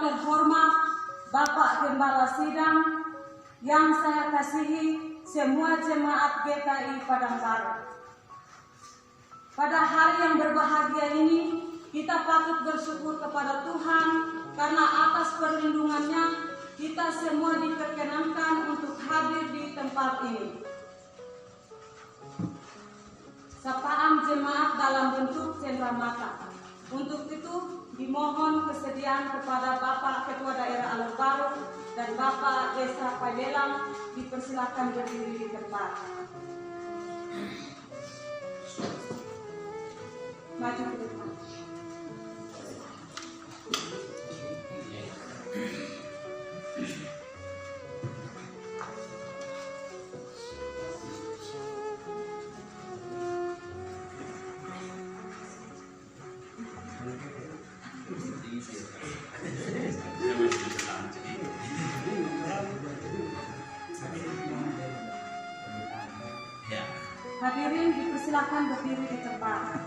terhormat Bapak Gembala Sidang, yang saya kasihi semua jemaat GKI Padang Baru. Pada hari yang berbahagia ini, kita patut bersyukur kepada Tuhan karena atas perlindungannya kita semua diperkenankan untuk hadir di tempat ini. Sapaan jemaat dalam bentuk cenderamata. Untuk itu dimohon kesediaan kepada Bapak Ketua Daerah Alor Baru dan Bapak Desa Pailelang dipersilakan berdiri di tempat. Maju ke depan. Hadirin dipersilakan berdiri di tempat.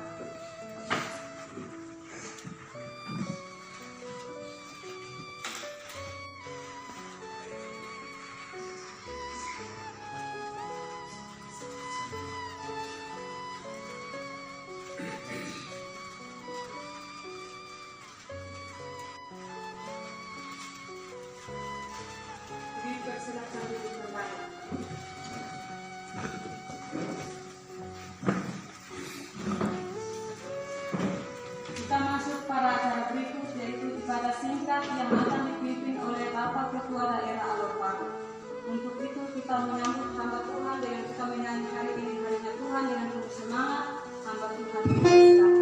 Dipersilakan duduk kembali. Kita masuk pada acara berikut, yaitu ibadah singkat yang akan dipimpin oleh Bapak Ketua Daerah Alor Baru. Untuk itu kita menyambut hamba Tuhan dengan kita menyanyi hari ini harinya Tuhan dengan penuh semangat. Hamba Tuhan dipersilakan.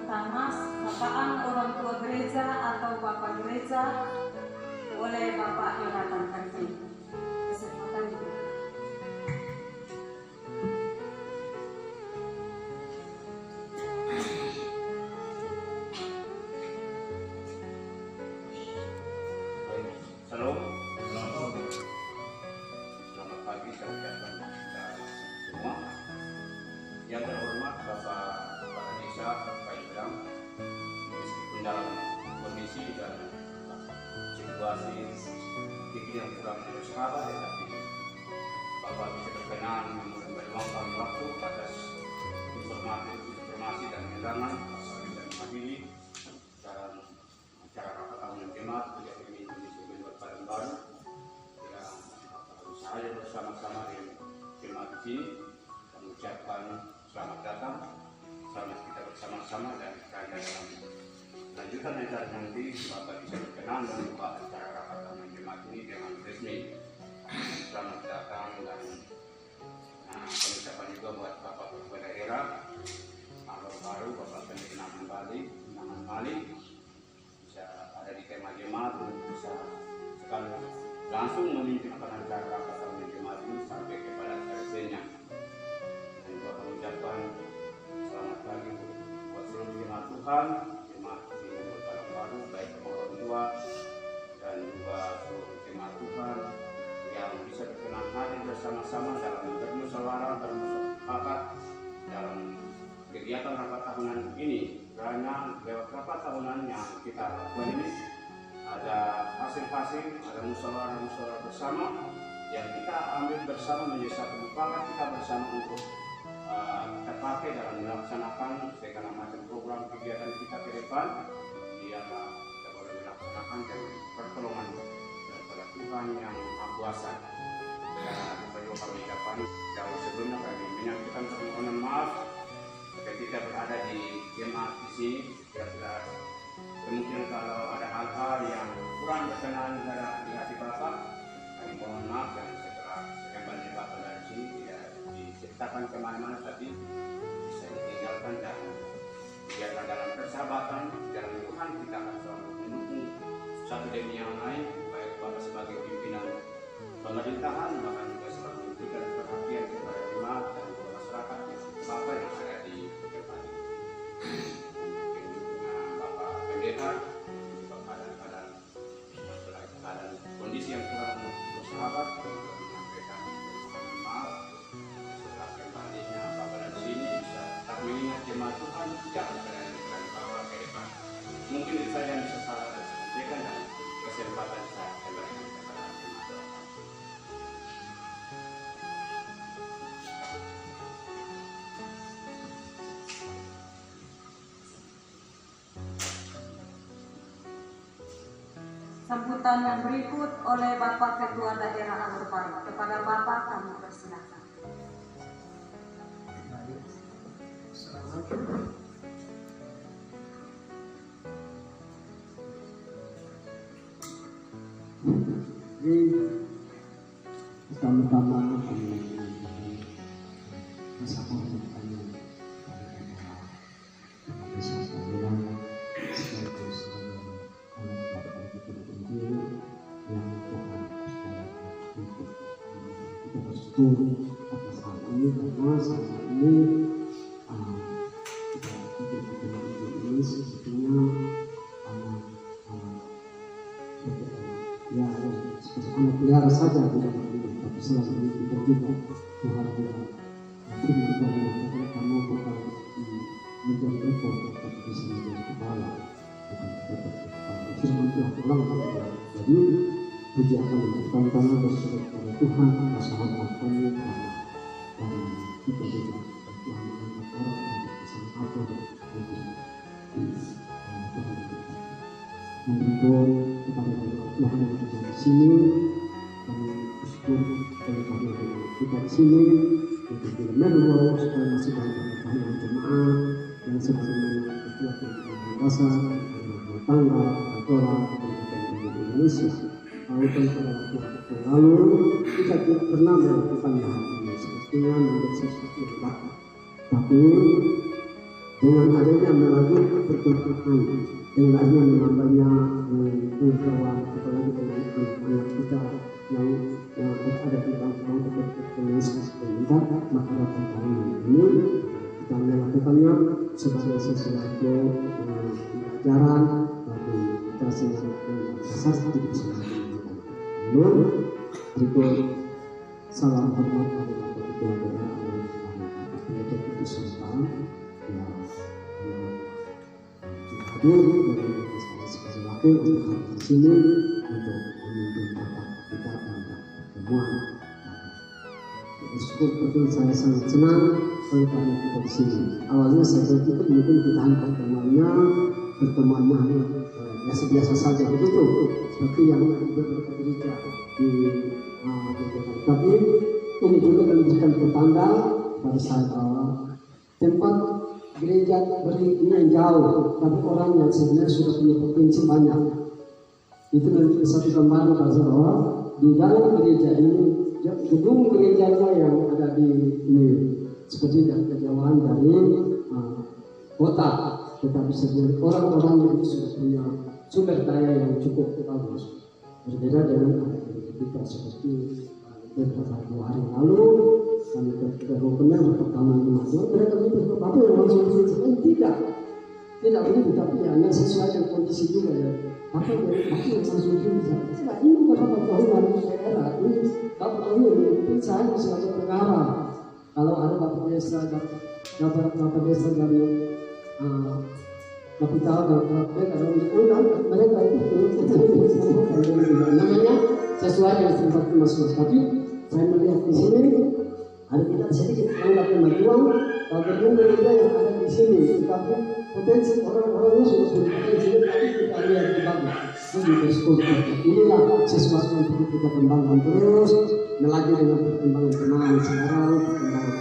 Pertama, sapaan orang tua gereja atau bapak gereja oleh Bapak Yonatan Karvin. Kesempatan juga. Salam. Selamat pagi saudara semua. Yang terhormat Bapak Kepala Desa Pailelang, meskipun dalam kondisi dan situasi pikiran tetapi Bapak bisa berkenan meluangkan waktu atas informasi dan undangan bisa menghadiri dalam acara rapat tahunan jemaat PGRI Indonesia Benua Baru yang saya bersama-sama dengan jemaat di sini mengucapkan selamat datang, selamat kita bersama-sama dan karya dalam lanjutan acara nanti Bapak bisa berkenan membuka acara rapat tahunan jemaat ini dengan resmi. Selamat datang dan pengucapan juga buat Bapak Kepala Daerah baru Bapak Pendidikan Bali, Naman Bali bisa ada di tema jemaat dan bisa sekali langsung memimpin acara rapat tahunan jemaat ini sampai kepada selesainya. Dan juga mengucapkan selamat pagi buat seluruh jemaat Tuhan, jemaat di Kota Baru, baik orang tua dan juga seluruh jemaat Tuhan yang bisa berkenan hadir bersama-sama dalam bermusyawarah, bermufakat dalam kegiatan rapat tahunan ini. Karena lewat rapat tahunan yang kita lakukan ini ada hasil-hasil, ada musyawarah bersama yang kita ambil bersama menjadi satu mufakat kita bersama untuk kita pakai dalam melaksanakan segala macam program kegiatan kita ke depan. Biarlah kita boleh melaksanakan dengan pertolongan daripada Tuhan yang Maha Kuasa. Dan bagi kami ucapan jauh sebelumnya kami menyampaikan permohonan maaf ketika berada di jemaat di sini. Kira-kira kemungkinan kalau ada hal-hal yang kurang berkenan di hati Bapak, kami mohon maaf dan setelah kembali Bapak dari sini tidak diceritakan kemana-mana, tapi bisa ditinggalkan dan biarlah dalam persahabatan dalam Tuhan kita akan selalu mendukung satu demi yang lain, baik Bapak sebagai pimpinan pemerintahan bahkan juga selalu memberikan perhatian kepada jemaat dan masyarakat Bapak yang ada di tempat ini. Bapak Pendeta keadaan kondisi yang kurang bersahabat juga menyampaikan maaf setelah kembalinya Bapak dari sini bisa tetap mengingat jemaat Tuhan jangan berada di Bapak ke depan. Mungkin itu saja yang bisa saya sampaikan dan kesempatan saya kembali kepada jemaat. Sambutan yang berikut oleh Bapak Ketua Daerah Alor Baru. Kepada Bapak kami persilakan. Pertama-tama kami bersama-sama kami bisa sekalian sekaligus anak Bapak kita Injil yang Tuhan untuk kita bersyukur atas hal ini karena selama ini kita hidup ini sebetulnya ya seperti anak pelihara saja tidak begitu, tapi selama ini kita juga Tuhan mungkin kamu bukan menjadi ekor tapi bisa menjadi kepala, bukan ekor kepala. Firman Tuhan ulang jadi puji akan pertama bersyukur kepada Tuhan atas rahmat kami dan kita juga Tuhan mengangkat orang untuk bisa mengatur Tuhan mendukung kepada Tuhan yang ada di sini. Kami bersyukur kepada kita di sini untuk tidak meluau supaya masih banyak pengetahuan jemaat yang sebagaimana ketua pemerintahan dasar, rumah tangga, kantoran, dan Indonesia. Walaupun pada waktu lalu kita tidak pernah melakukan hal ini semestinya menjadi sesuatu yang baik, tapi dengan adanya melalui perkembangan, dengan adanya menambahnya pengetahuan apalagi dengan anak-anak kita yang berada di bangsa Indonesia sebentar, maka dapat kami ini kita melakukannya sebagai sesuatu pelajaran bagi kita semua dasar tidak bisa dilakukan. Berikut salam hormat kepada Ketua Daerah Pendeta Kudus yang hadir dari sebagai wakil untuk hadir di sini untuk memimpin rapat kita dan pertemuan. Bersyukur betul, saya sangat senang oleh karena kita di sini. Awalnya saya berpikir mungkin kita angkat temanya, pertemuannya hanya biasa-biasa saja begitu, seperti yang beberapa gereja di tapi ini juga menunjukkan petanda pada saya bahwa tempat gereja beri ini jauh, tapi orang yang sebenarnya sudah punya potensi banyak. Itu menjadi satu gambaran bahwa di dalam gereja ini, gedung gerejanya yang ada di ini seperti kejauhan dari kota, tetapi sebenarnya orang-orang yang sudah punya sumber daya yang cukup bagus. Berbeda dengan kita seperti beberapa hari lalu kami berkomentar pertama kemarin mereka itu apa yang langsung tidak begitu, tapi hanya sesuai dengan kondisi juga ya. Apa yang langsung tidak ini beberapa tahunan daerah ini bapak tahu ini saya sebagai perkara kalau ada bapak desa dari kapital dan praktek atau undang mereka itu namanya sesuai dengan tempat masing-masing. Tapi saya melihat di sini ada kita sedikit menganggap kemajuan gedung gereja yang ada di sini, tetapi potensi orang-orang itu sudah potensi, tapi kita lihat di bagus. Inilah sesuatu yang perlu kita kembangkan terus, melaju dengan perkembangan teman sekarang, perkembangan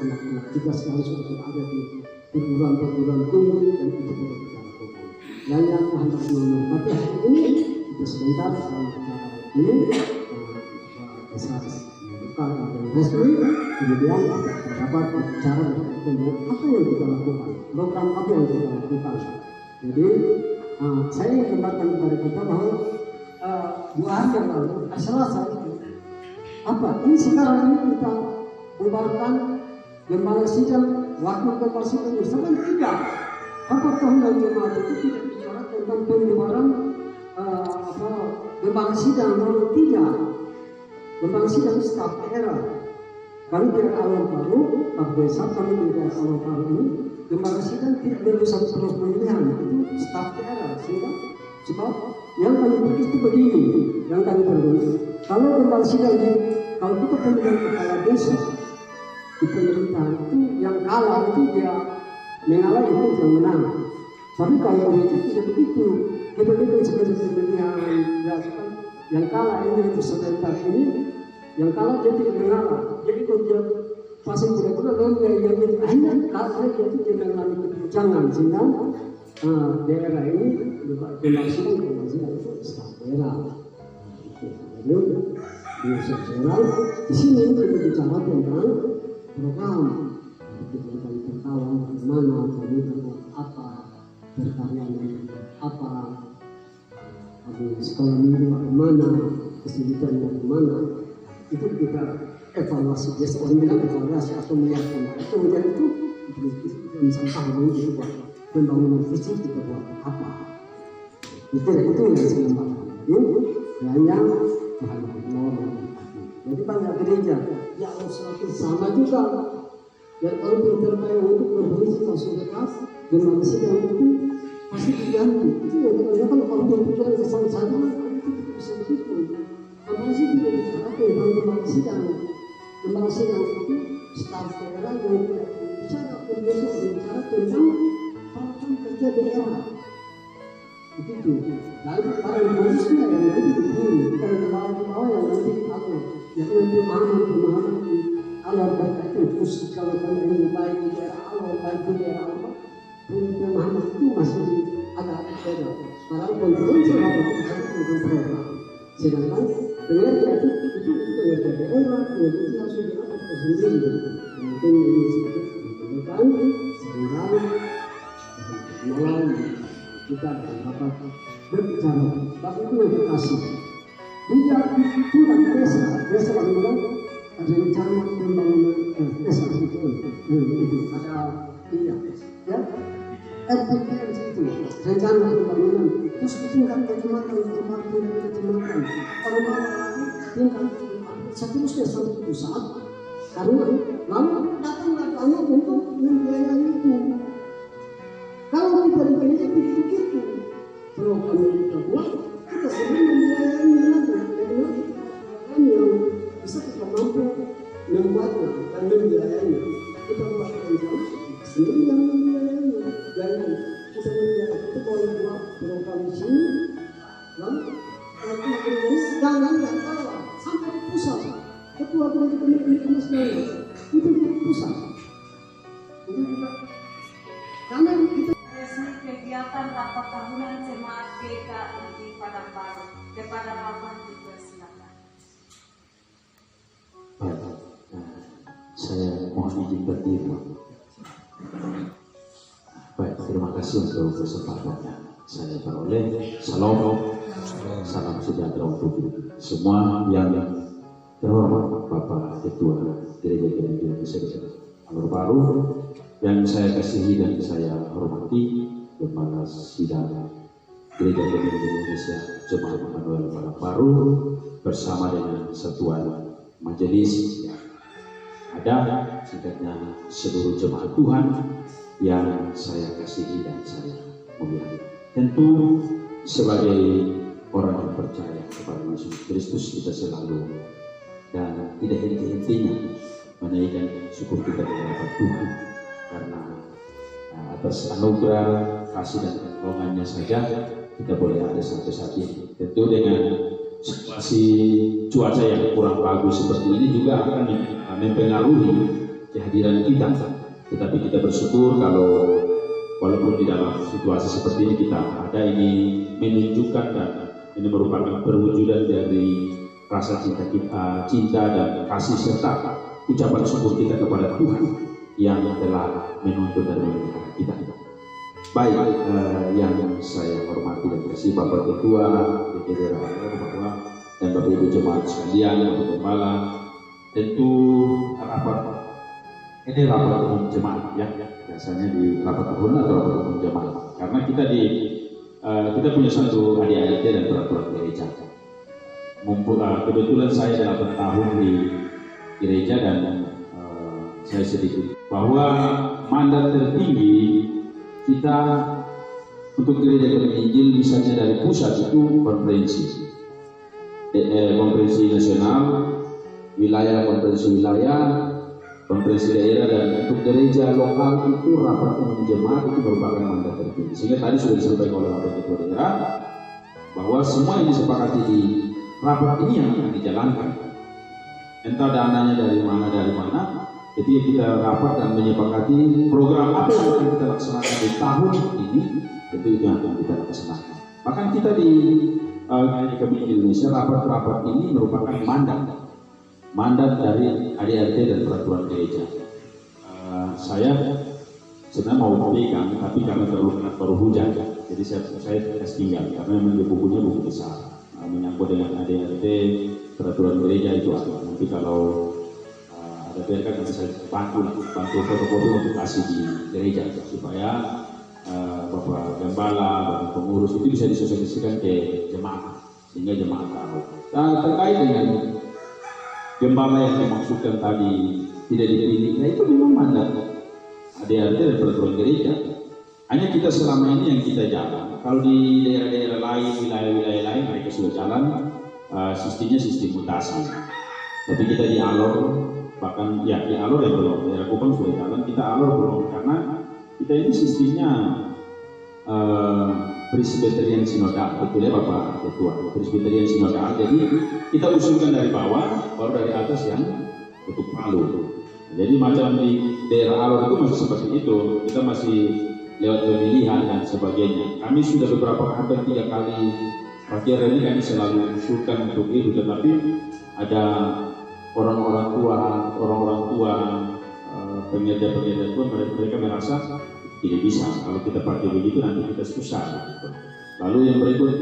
anak-anak kita sekarang sudah ada di perguruan tinggi dan itu perlu kita lakukan. Dan yang harus memanfaatkan hari ini kita sebentar selama ini bisa buka dan resmi, kemudian dapat bicara tentang apa yang kita lakukan, program apa yang kita lakukan. Jadi saya ingin kembangkan kepada kita bahwa 2 hari yang lalu, Selasa itu apa? Ini sekarang ini kita bubarkan gembala sidang. Waktu konversi bersama tidak. Apakah undang jemaat itu tidak bicara tentang pembubaran gembala sidang lalu tidak? Gembala sidang staf daerah. Kami dari awal baru, desa kami dari awal baru ini, gembala sidang tidak berurusan terus pemilihan itu staf daerah, sehingga sebab yang kami pikir itu begini, yang kami berguna. Kalau gembala sidang kalau kita pemilihan kepala desa di pemerintahan itu yang kalah itu dia mengalah itu yang menang. Tapi kalau itu tidak begitu, kita sebagai pemilihan yang kalah ini itu sebentar ini, yang kalah dia tidak mengalah. Jadi kalau dia pasti benar-benar lomba yang hanya kalah dia tidak mengalami kebijakan sehingga daerah ini dimaksudkan itu staf daerah. Jadi di nasional di sini kita bicara tentang program tentang berkawan bagaimana kami apa berkarya apa sekolah minggu bagaimana kesulitan bagaimana itu kita evaluasi biasa orang bilang evaluasi atau melihatkan kemudian itu misalkan tahun itu buat pembangunan fisik kita buat apa itu yang saya maksudkan hanya jadi banyak gereja yang selalu sama juga yang kalau terbaik untuk berfungsi langsung dekat dengan sidang itu pasti diganti itu yang kebanyakan orang berpikiran kesal saja itu bisa begitu kalau sih tidak bicara tentang gembala sidang itu staf daerah yang tidak bicara berbicara tentang program kerja daerah begitu lalu para manusia yang nanti dipilih bukan kepala yang nanti diatur yang pemahaman Allah berkata itu kalau ini baik di daerah Allah baik di daerah Allah pemahaman itu masih agak beda sekarang konferensi harus itu program sedangkan dengan itu dari daerah itu harus diatur sendiri mungkin ini sedikit bukan sehingga malam kita dapat berbicara tapi itu edukasi dia tidak desa yang bilang ada rencana pembangunan desa itu ada iya ya RPPM itu rencana pembangunan terus tingkat kecamatan kalau mau tingkat seterusnya sampai pusat karena lalu datang untuk membiayai itu kalau kita diberikan begitu program yang kita buat kita sering membiayainya lagi dengan yang Jadi yang dari pusat pendidikan itu kalau buat program di sini, lalu jangan nggak tahu sampai pusat ketua pendidikan nasional itu di pusat. Jadi karena kita Resmi kegiatan rapat tahunan jemaat GKI di Padang Baru. Kepada Bapak dipersilakan. Saya mohon izin berdiri. Baik, terima kasih untuk kesempatannya. Saya peroleh salam sejahtera untuk semua yang terhormat Bapak Ketua Gereja Gereja Kristen Alor Baru yang saya kasihi dan saya hormati, Kepala Sidang Gereja Gereja Indonesia Jemaat Immanuel Padang Baru bersama dengan Satuan Majelis yang ada, singkatnya seluruh jemaat Tuhan yang saya kasihi dan saya muliakan. Tentu sebagai orang yang percaya kepada Yesus Kristus, kita selalu dan tidak henti-hentinya menaikkan syukur kita kepada Tuhan karena atas anugerah kasih dan pertolongannya saja kita boleh ada sampai saat ini. Tentu dengan situasi cuaca yang kurang bagus seperti ini juga akan mempengaruhi kehadiran kita. Tetapi kita bersyukur kalau walaupun di dalam situasi seperti ini kita ada, ini menunjukkan dan ini merupakan perwujudan dari rasa cinta kita, cinta dan kasih serta ucapan syukur kita kepada Tuhan yang telah menuntun dan memelihara kita. Baik, yang saya hormati dan kasih Bapak Ketua DPD Bapak dan Bapak Ibu jemaat sekalian, Bapak Gembala, tentu ini rapat umum jemaat ya, biasanya di rapat tahunan atau rapat umum jemaat, karena kita punya satu ADART dan peraturan gereja. Kebetulan saya 8 tahun di gereja dan saya sedikit bahwa mandat tertinggi kita untuk gereja Injil misalnya dari pusat itu konferensi nasional, wilayah konferensi wilayah, konferensi daerah, dan untuk gereja lokal itu rapat umum jemaat itu merupakan mandat tertinggi. Sehingga tadi sudah disampaikan oleh Bapak Ketua Daerah bahwa semua yang disepakati di rapat ini yang akan dijalankan. Entah dananya dari mana, ketika kita rapat dan menyepakati program apa yang akan kita laksanakan di tahun ini, itu yang akan kita laksanakan. Bahkan kita di kami di Indonesia rapat-rapat ini merupakan mandat dari ADART dan peraturan gereja. Saya sebenarnya mau pegang, tapi karena terlalu hujan, jadi saya kasih tinggal karena memang bukunya buku besar. Menyangkut dengan ADART peraturan gereja itu ada. Nanti kalau ada kan bisa bantu fotokopi untuk kasih di gereja supaya Bapak Gembala, Bapak Pengurus itu bisa disosialisasikan ke jemaat sehingga jemaat tahu. Nah, terkait dengan Gembala yang dimaksudkan tadi tidak dipilih, nah itu memang mandat ADART dan peraturan gereja. Hanya kita selama ini yang kita jalan. Kalau di daerah-daerah lain, wilayah-wilayah lain mereka sudah jalan sistemnya sistem mutasi. Tapi kita di Alor, bahkan ya di Alor yang belum, daerah Kupang sudah jalan, kita Alor belum, karena kita ini sistemnya Presbyterian Sinodal, betul ya Bapak Ketua, Presbyterian Sinodal. Jadi kita usulkan dari bawah, baru dari atas yang ketuk palu. Jadi macam di daerah Alor itu masih seperti itu, kita masih lewat pemilihan dan sebagainya. Kami sudah beberapa hampir 3 kali akhir ini kami selalu usulkan untuk itu, tetapi ada orang-orang tua, pengerja-pengerja pun mereka merasa tidak bisa. Kalau kita pakai begitu nanti kita susah. Gitu. Lalu yang berikut,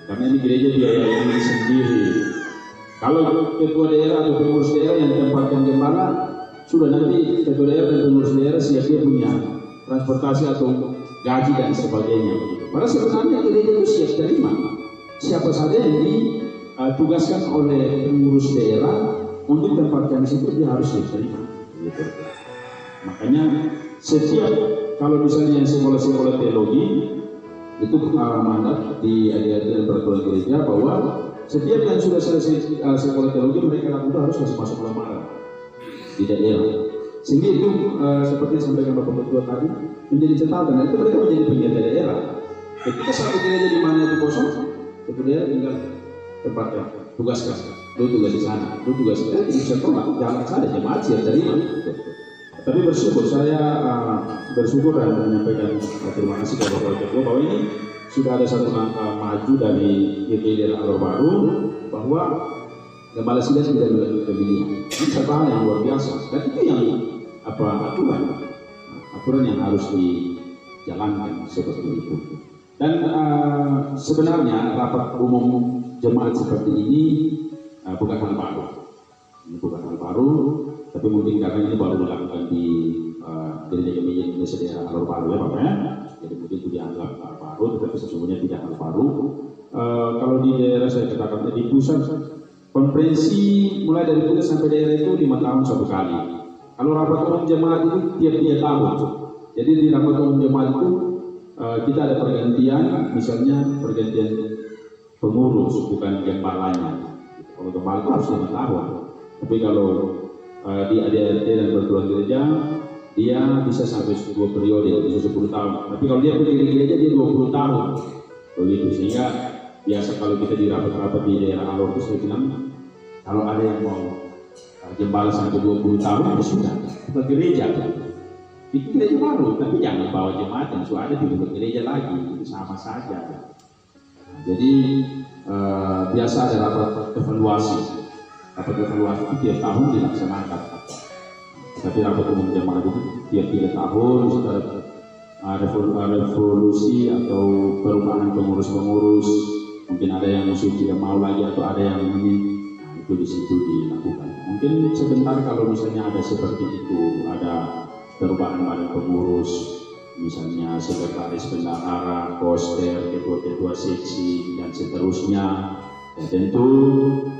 karena ini gereja biaya ini sendiri. Kalau ketua daerah atau pengurus daerah yang tempatkan gembala, sudah nanti ketua daerah dan pengurus daerah siap-siap punya transportasi atau gaji dan sebagainya. Padahal sebenarnya gereja itu siap terima. Siapa saja yang ditugaskan oleh pengurus daerah untuk tempatkan di situ dia harus siap terima. Gitu. Makanya setiap kalau misalnya sekolah-sekolah teologi itu mandat di ADART dan peraturan gereja bahwa setiap yang sudah selesai sekolah teologi mereka lakukan harus masuk lamaran di daerah. Sehingga itu seperti yang disampaikan Bapak Ketua tadi menjadi catatan, itu mereka menjadi penjaga daerah. Ketika satu gereja di mana itu kosong, itu dia tinggal tempatnya tugaskan, lu tugas di sana, lu tugas di sana, bisa tolak, jangan saja jemaat siap terima. Tapi bersyukur, saya bersyukur dan menyampaikan terima kasih kepada Bapak Ketua bahwa ini sudah ada satu langkah maju dari GPD Alor Baru bahwa Gembala Sidang tidak memiliki pemilihan. Ini satu hal yang luar biasa. Dan itu yang aturan yang harus dijalankan seperti itu. Dan sebenarnya rapat umum jemaat seperti ini bukan hal baru. Ini bukan hal baru, tapi mungkin karena ini baru dilakukan di Gereja Indonesia daerah Alor Baru ya Bapak ya. Jadi mungkin itu dianggap baru, tetapi sesungguhnya tidak hal baru. Kalau di daerah saya katakan di pusat konferensi mulai dari pusat sampai daerah itu 5 tahun satu kali. Kalau rapat umum jemaat itu tiap-tiap tahun. Jadi di rapat umum jemaat itu kita ada pergantian, misalnya pergantian pengurus bukan gembalanya. Kalau gembala itu harus 5 tahun. Tapi kalau di ADRT dan pertuan gereja dia bisa sampai 2 periode, bisa 10 tahun. Tapi kalau dia pergi ke gereja dia 20 tahun. Begitu sehingga biasa kalau kita di rapat-rapat di daerah Alor itu saya bilang kalau ada yang mau gembala sampai 20 tahun ya sudah ke gereja. Itu gereja baru, tapi jangan bawa jemaat yang sudah ada di gereja lagi, itu sama saja. Jadi biasa ada rapat evaluasi. Rapat evaluasi itu tiap tahun dilaksanakan. Tapi rapat umum jemaat itu tiap 3 tahun setelah revolusi atau perubahan pengurus-pengurus, mungkin ada yang musuh tidak mau lagi atau ada yang ini, itu di situ dilakukan. Mungkin sebentar kalau misalnya ada seperti itu, ada perubahan badan pengurus, misalnya sekretaris bendahara, koster, ketua-ketua seksi dan seterusnya. Ya, tentu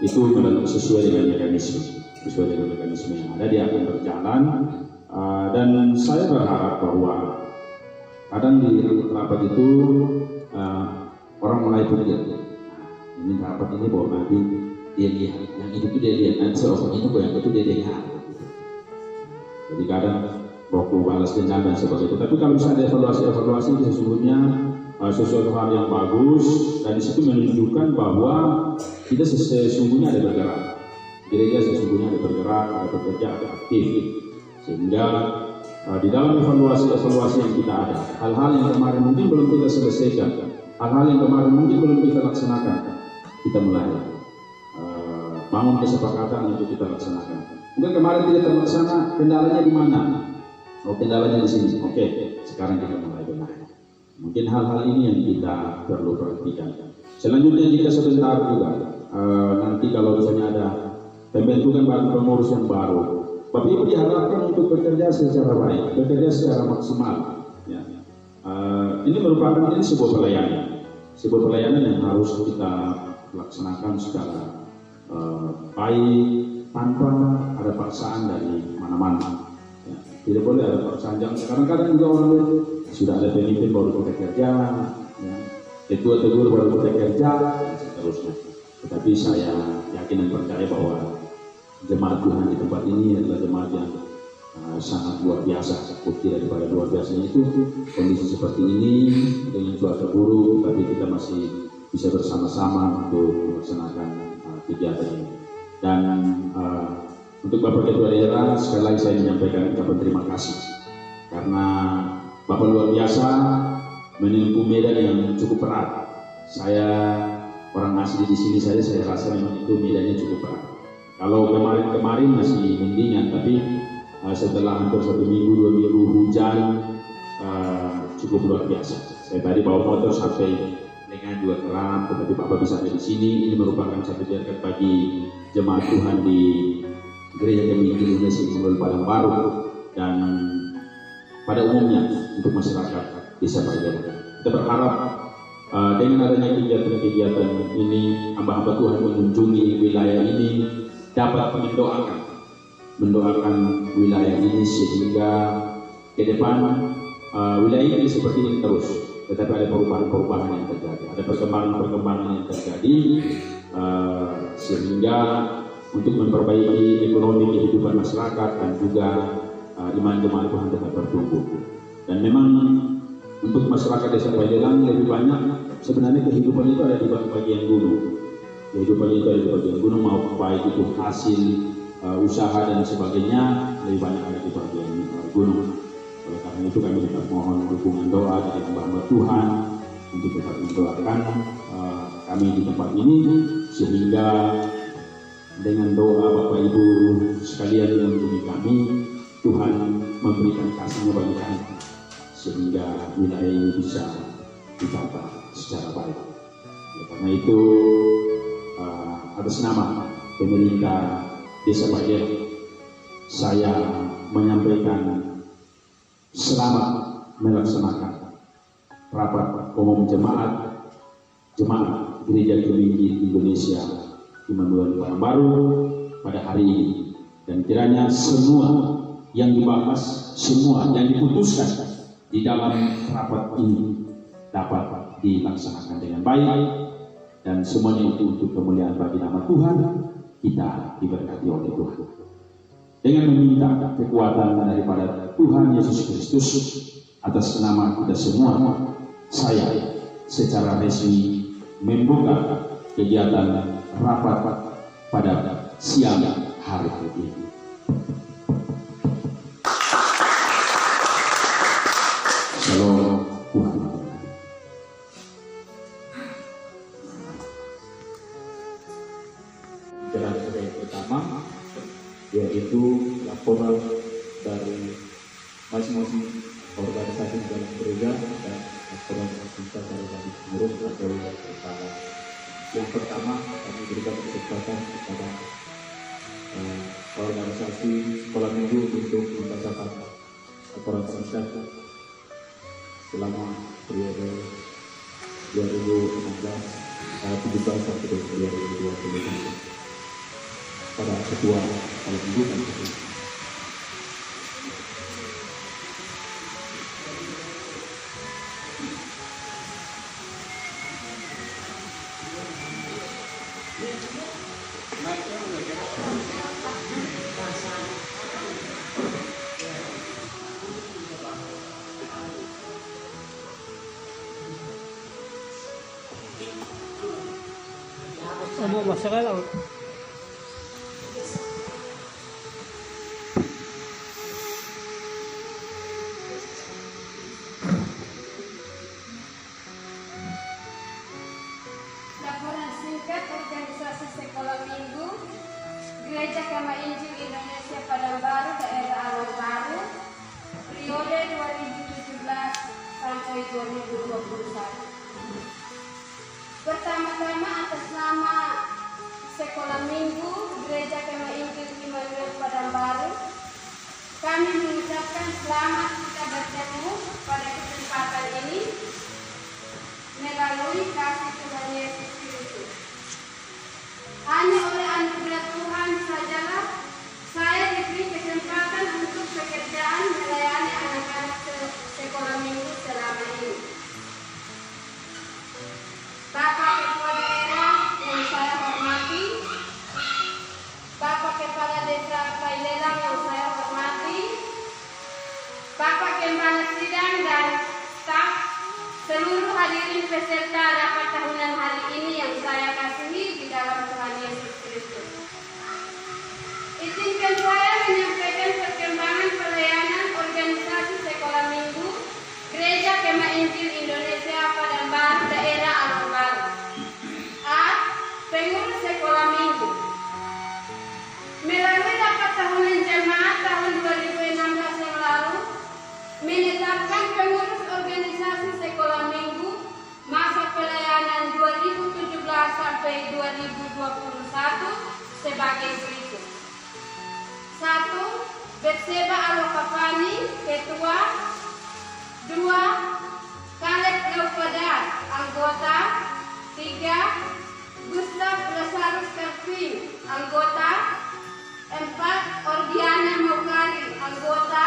itu sesuai dengan mekanisme yang ada, dia akan berjalan. Dan saya berharap bahwa kadang di rapat itu orang mulai pikir, ini rapat ini bahwa nanti dia lihat, yang itu dia lihat, nanti seorang itu yang itu dia dengar. Jadi kadang waktu balas dendam dan sebagainya. Tapi kalau bisa ada evaluasi itu sesungguhnya sesuatu hal yang bagus, dan di situ menunjukkan bahwa kita sesungguhnya ada bergerak. Gereja sesungguhnya ada bergerak, ada bekerja, ada aktif. Sehingga di dalam evaluasi yang kita ada, hal-hal yang kemarin mungkin belum kita selesaikan, hal-hal yang kemarin mungkin belum kita laksanakan, kita mulai bangun kesepakatan untuk kita laksanakan. Mungkin kemarin tidak terlaksana, kendalanya di mana? Oh, kendalanya di sini. Oke, sekarang kita mulai benar. Mungkin hal-hal ini yang kita perlu perhatikan. Selanjutnya jika sebentar juga nanti kalau misalnya ada pembentukan badan pengurus yang baru, Bapak Ibu diharapkan untuk bekerja secara baik, bekerja secara maksimal. Ya. Ini merupakan sebuah pelayanan yang harus kita laksanakan secara baik tanpa ada paksaan dari mana-mana. Ya. Tidak boleh ada paksaan. Kadang-kadang juga orang sudah ada pemimpin baru kita kerja, ya. Ketua tegur baru kita kerja, dan seterusnya. Tetapi saya yakin dan percaya bahwa jemaat Tuhan di tempat ini adalah jemaat yang sangat luar biasa. Bukti daripada luar biasanya itu kondisi seperti ini dengan cuaca buruk, tapi kita masih bisa bersama-sama untuk melaksanakan kegiatan ini. Dan untuk Bapak Ketua Daerah, sekali lagi saya menyampaikan ucapan terima kasih karena Bapak luar biasa menempuh medan yang cukup berat. Saya orang asli di sini saja saya rasa memang itu medannya cukup berat. Kalau kemarin masih mendingan, tapi setelah hampir 1 minggu, 2 minggu hujan cukup luar biasa. Saya tadi bawa motor sampai dengan 2 keram, tetapi Bapak bisa ada di sini. Ini merupakan satu berkat bagi jemaat Tuhan di Gereja Indonesia di Padang Baru dan pada umumnya untuk masyarakat desa Pajajaran. Kita berharap dengan adanya kegiatan-kegiatan ini, hamba-hamba Tuhan mengunjungi wilayah ini dapat mendoakan wilayah ini sehingga ke depan wilayah ini seperti ini terus. Tetapi ada perubahan-perubahan yang terjadi, ada perkembangan-perkembangan yang terjadi sehingga untuk memperbaiki ekonomi kehidupan masyarakat dan juga iman jemaat Tuhan tetap bertumbuh. Dan memang untuk masyarakat Desa Pailelang lebih banyak sebenarnya kehidupan itu ada di bagian gunung. Kehidupan itu ada di bagian gunung, mau baik itu hasil usaha dan sebagainya lebih banyak ada di bagian gunung. Oleh karena itu kami tetap mohon dukungan doa dari hamba Tuhan untuk tetap mendoakan kami di tempat ini, sehingga dengan doa Bapak Ibu sekalian yang menjadi kami, Tuhan memberikan kasih-Nya bagi kami, sehingga wilayah ini bisa ditata secara baik. Oleh karena itu, atas nama pemerintah Desa Pailelang, saya menyampaikan selamat melaksanakan rapat umum jemaat Gereja Keminggi Indonesia Immanuel Padangbaru pada hari ini, dan kiranya semua yang dibahas, semua yang diputuskan di dalam rapat ini dapat dilaksanakan dengan baik, dan semuanya itu untuk kemuliaan bagi nama Tuhan, kita diberkati oleh Tuhan. Dengan meminta kekuatan daripada Tuhan Yesus Kristus atas nama kita semua, saya secara resmi membuka kegiatan rapat pada siang hari ini. Shalom, Tuhan. Jalan yang pertama yaitu laporan dari masing-masing organisasi dalam gereja dan laporan kita dari pengurus atau bersama. Yang pertama kami berikan kesempatan kepada organisasi sekolah minggu untuk membacakan laporan kita selama periode 2017 sampai 2021 pada ketua sekolah minggu dan ketua. Ano masalah lang. Laporan singkat organisasi sekolah minggu Gereja Kema Injil Indonesia Padangbaru daerah Alor Baru periode 2017 sampai 2021. Pertama-tama atas nama sekolah minggu Gereja Kema Injil Immanuel Padangbaru, kami mengucapkan selamat kita bertemu pada kesempatan ini melalui kasih Tuhan Yesus Kristus. Hanya oleh anugerah Tuhan sajalah saya diberi kesempatan untuk pekerjaan melayani anak-anak sekolah minggu selama ini. Bapak Ketua Daerah yang saya hormati, Bapak Kepala Desa Pailelang yang saya hormati, Bapak Gembala Sidang dan staf, seluruh hadirin peserta rapat tahunan hari ini yang saya kasihi di dalam Tuhan Yesus Kristus. Izinkan saya menyampaikan perkembangan pelayanan organisasi sekolah minggu Gereja Kema Injil Indonesia Padangbaru daerah Alor Baru. A. Pengurus sekolah minggu. Melalui rapat tahunan jemaat tahun 2016 yang lalu, menetapkan pengurus organisasi sekolah minggu masa pelayanan 2017 sampai 2021 sebagai berikut. 1. Betseba Alokapani, Ketua. 2. Kaleb Laupadar, Anggota. 3. Gustav Lazarus Karpin, Anggota. 4. Ordiana Maukari, Anggota.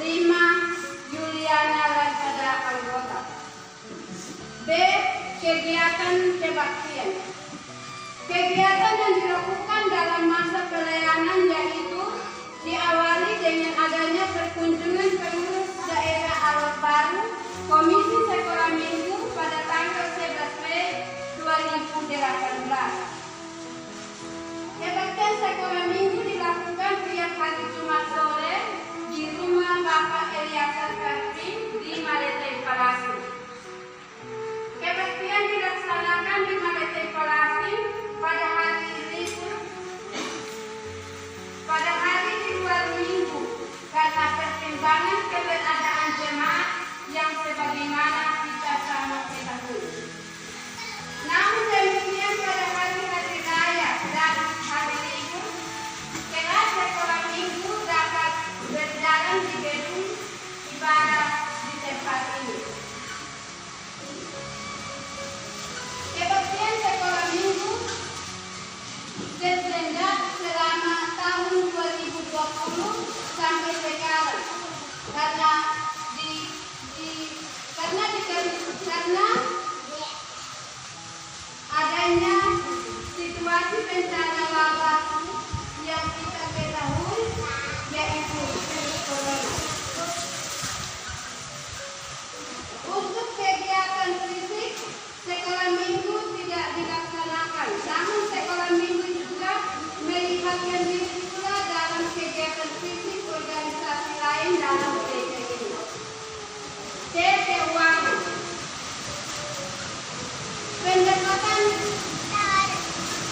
5. Juliana Lantada, Anggota. B. Kegiatan kebaktian. Kegiatan yang dilakukan dalam masa pelayanan yaitu diawali dengan adanya berkunjungan pengurus daerah Alor Baru, Komisi Sekolah Minggu pada tanggal 11 Mei 2018. Kebaktian sekolah minggu dilakukan tiap hari Jumat sore di rumah Bapak Eliasar Karpin di Malete Palasi. Kebaktian dilaksanakan di Malete Palasi pada hari libur, pada hari di luar minggu karena pertimbangan keberadaan jemaat yang sebagaimana kita sama ketahui. Namun demikian pada hari-hari raya dan hari libur, kelas sekolah minggu dapat berjalan di gedung ibadah di tempat ini. Kebaktian sekolah minggu tersendat selama tahun 2020 sampai sekarang karena adanya situasi bencana wabah yang kita ketahui yaitu virus corona. Untuk kegiatan fisik sekolah minggu tidak dilaksanakan, namun sekolah minggu juga melibatkan diri pula dalam kegiatan fisik organisasi lain dalam gereja ini. Keuangan.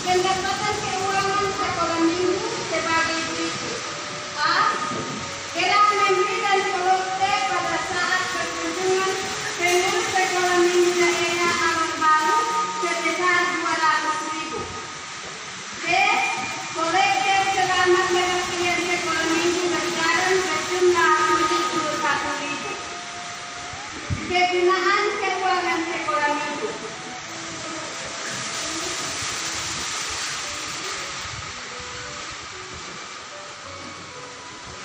Pendapatan keuangan sekolah minggu sebagai berikut. A. Gerak memberi dan kolekte pada saat perkunjungan pengurus sekolah minggu daerah Alor Baru sebesar 200.000. B. Kolekte selama kebaktian sekolah minggu berjalan berjumlah 71.000. Kegunaan keuangan sekolah minggu.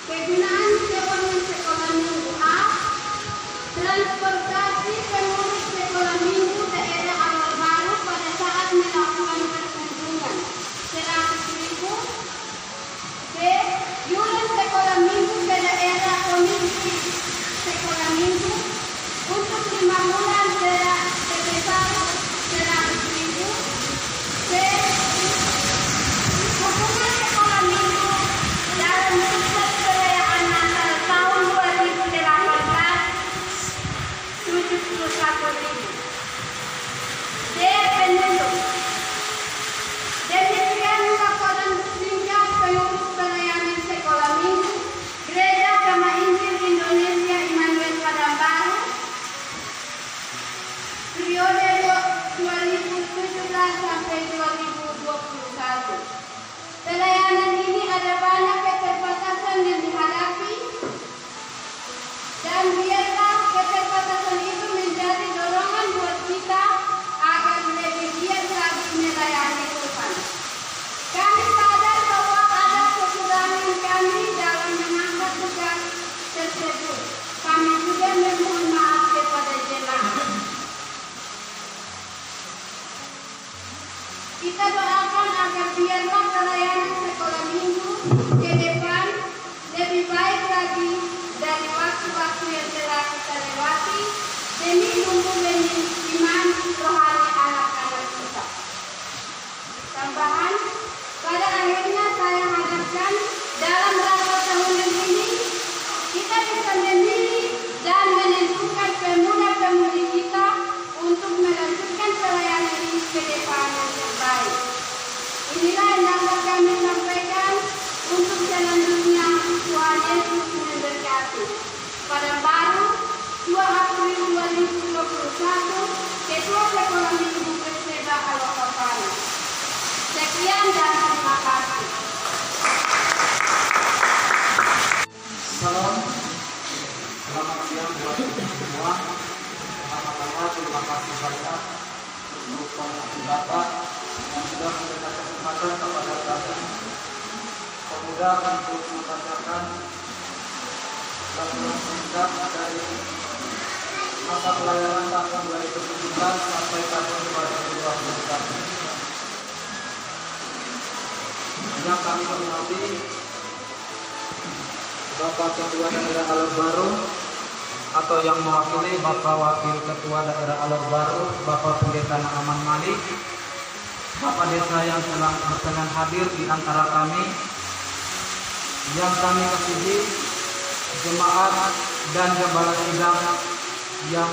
Kegunaan keuangan sekolah minggu. A. Transportasi pengurus sekolah minggu daerah Alor Baru pada saat melakukan perkunjungan 100.000. B. Yuran sekolah minggu ke daerah komisi sekolah minggu untuk 5 bulan sebesar 100.000. C. Hubungan sekolah minggu dalam pusat perayaan Natal tahun 2018 71.000. D. Penduduk. Demikian laporan singkat pengurus pelayanan sekolah minggu Gereja Jemaat Injil Indonesia Immanuel Padang Baru periode 2017 sampai 2021. Pelayanan ini ada banyak keterbatasan yang dihadapi dan biarlah keterbatasan itu menjadi dorongan buat kita agar lebih giat lagi melayani Tuhan. Kami sadar bahwa ada kekurangan kami dalam mengangkat tugas tersebut. Kami juga memohon maaf kepada jemaat. Kita doakan agar biarlah pelayanan sekolah minggu ke depan lebih baik lagi dari waktu-waktu yang telah kita lewati demi tumbuh benih iman rohani anak-anak kita. Tambahan, pada akhirnya saya harapkan dalam rangka tahunan ini kita bisa memilih dan menentukan pemuda-pemudi kita untuk melanjutkan pelayanan ini ke depan yang terbaik. Inilah yang dapat kami sampaikan untuk selanjutnya. Tuhan Yesus memberkati. Padang Baru, 2 April 2021, Ketua Sekolah Minggu Perseda Alor Baru. Sekian dan terima kasih. Salam, selamat siang buat semua. Pertama-tama terima kasih banyak untuk Pak Bapak yang sudah memberikan kesempatan kepada kami pemuda untuk membacakan laporan singkat dari masa pelayanan tahun 2017 sampai tahun 2021. Yang kami hormati Bapak Ketua Daerah Alor Baru atau yang mewakili Bapak Wakil Ketua Daerah Alor Baru, Bapak Pendeta Naaman Malik, Bapak Desa yang telah berkenan hadir di antara kami, yang kami kasihi, jemaat dan gembala sidang yang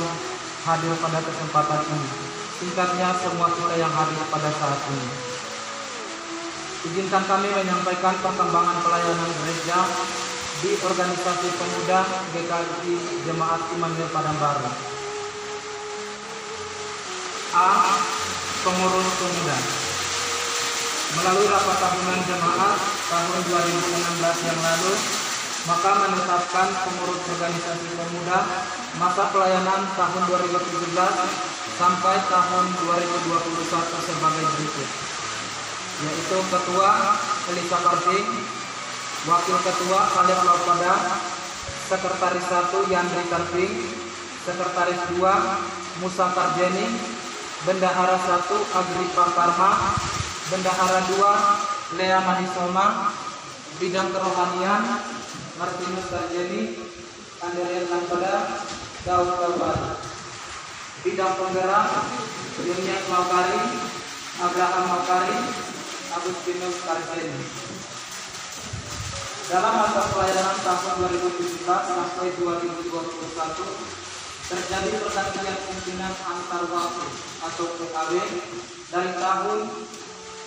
hadir pada kesempatan ini. Singkatnya semua kita yang hadir pada saat ini. Izinkan kami menyampaikan perkembangan pelayanan gereja di organisasi pemuda GKI Jemaat Immanuel Padang Baru. A. Pengurus pemuda. Melalui rapat tahunan jemaat tahun 2016 yang lalu, maka menetapkan pengurus organisasi pemuda masa pelayanan tahun 2017 sampai tahun 2021 sebagai berikut, yaitu Ketua Elisa Karting, Wakil Ketua Kaleb Laupada, Sekretaris 1 Yandri Karting, Sekretaris 2 Musa Karjeni, Bendahara 1 Agripa Karma, Bendahara 2 Lea Manisoma, Bidang Kerohanian Martinus Karjeni, Andrea Laupada, Daud Laupada, Bidang Penggerak Yunian Maukari, Abraham Maukari, Agustinus Karjeni. Dalam masa pelayanan tahun 2017 sampai 2021 terjadi pergantian pimpinan antar waktu atau PKW dari tahun,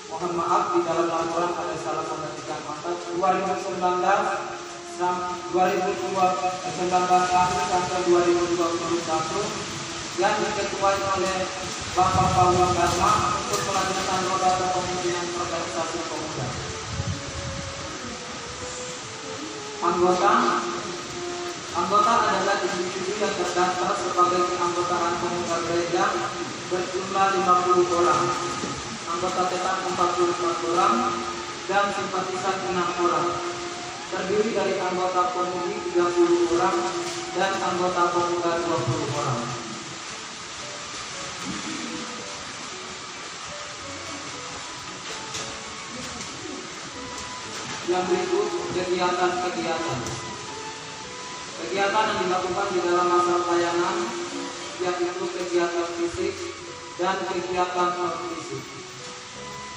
mohon maaf di dalam laporan ada salah pengetikan mata, 2019 akhir sampai 2021 yang diketuai oleh Bapak Paulus Dharma untuk melanjutkan roda kepemimpinan organisasi pemuda. Anggota adalah individu yang terdaftar sebagai keanggotaan pemuda gereja berjumlah 50 orang, anggota tetap 44 orang, dan simpatisan 6 orang. Terdiri dari anggota pemudi 30 orang dan anggota pemuda 20 orang. Yang berikut kegiatan-kegiatan. Kegiatan yang dilakukan di dalam masa pelayanan yaitu kegiatan fisik dan kegiatan non-fisik.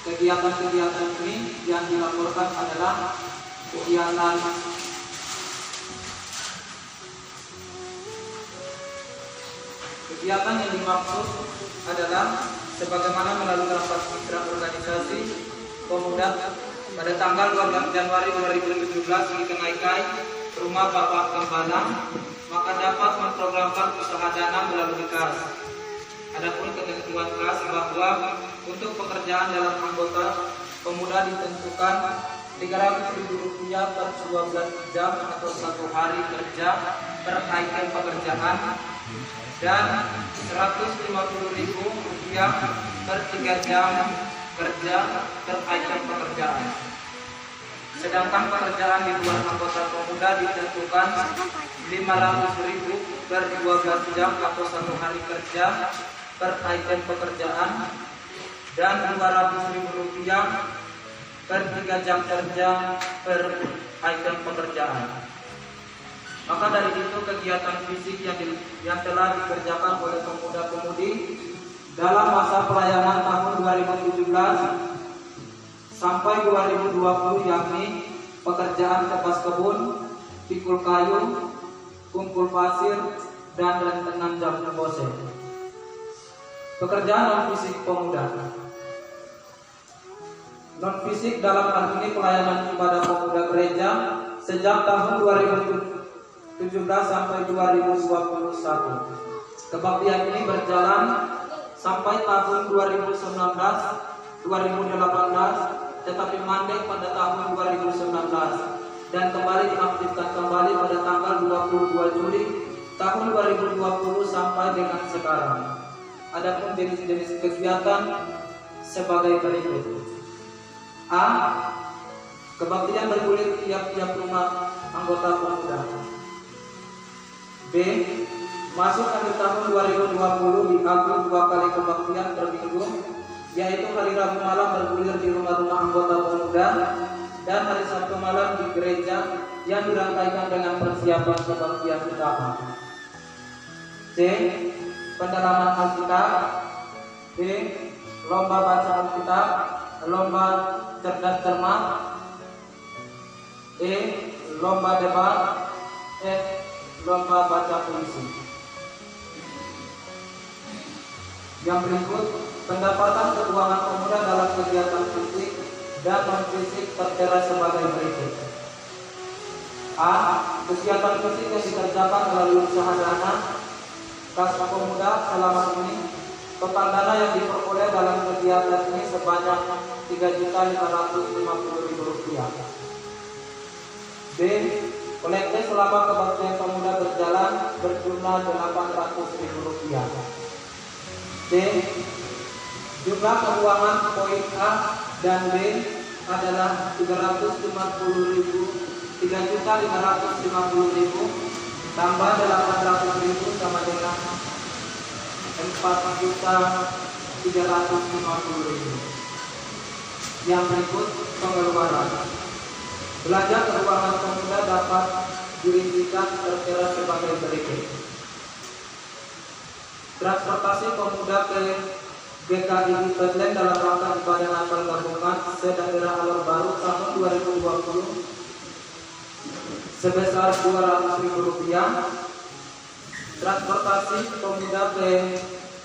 Kegiatan-kegiatan ini yang dilaporkan adalah kegiatan yang dimaksud adalah sebagaimana melalui rapat mitra organisasi pemuda pada tanggal 12 Januari 2017 di Kenaikai Rumah Bapak Gembala, maka dapat memprogramkan usaha dana melalui KAS. Adapun ketentuan KAS bahwa untuk pekerjaan dalam anggota pemuda ditentukan Rp300.000 per 12 jam atau 1 hari kerja per item pekerjaan dan Rp150.000 per 3 jam kerja per item pekerjaan. Sedangkan pekerjaan di luar anggota pemuda ditentukan Rp500.000 per 12 jam atau 1 hari kerja per item pekerjaan dan Rp200.000 per 3 jam kerja per item pekerjaan. Maka dari itu kegiatan fisik yang telah dikerjakan oleh pemuda-pemudi dalam masa pelayanan tahun 2017 sampai 2020 yakni pekerjaan tebas kebun, pikul kayu, kumpul pasir, dan rentenan jambu bose. Pekerjaan non-fisik pemuda. Non-fisik dalam hal ini pelayanan ibadah pemuda gereja sejak tahun 2017 sampai 2021. Kebaktian ini berjalan sampai tahun 2019, 2018, tetapi mandek pada tahun 2019 dan kembali diaktifkan kembali pada tanggal 22 Juli tahun 2020 sampai dengan sekarang. Adapun jenis-jenis kegiatan sebagai berikut. A. Kebaktian bergulir tiap-tiap rumah anggota pemuda. B. Masuk akhir tahun 2020 diatur 2 kali kebaktian per minggu, yaitu hari Rabu malam bergulir di rumah-rumah anggota pemuda dan hari Sabtu malam di gereja yang dirangkaikan dengan persiapan kebaktian utama. C. Pendalaman Alkitab. D. Lomba baca Alkitab, lomba cerdas cermat. E. Lomba debat. F. Lomba baca puisi. Yang berikut, pendapatan keuangan pemuda dalam kegiatan fisik dan non-fisik tertera sebagai berikut. A. Kegiatan fisik yang dikerjakan melalui usaha dana kas pemuda selama ini. Total dana yang diperoleh dalam kegiatan ini sebanyak Rp3.550.000. B. Kolektif selama kebaktian pemuda berjalan berjumlah Rp800.000. D. Jumlah keuangan poin A dan B adalah Rp3.550.000 tambah Rp800.000 sama dengan Rp4.350.000. Yang berikut pengeluaran. Belanja keuangan pemuda dapat dirincikan tertera sebagai berikut. Transportasi pemuda ke GKI Bethlehem dalam rangka ibadah Natal gabungan se-daerah Alor Baru tahun 2020 sebesar Rp200.000. Transportasi pemuda ke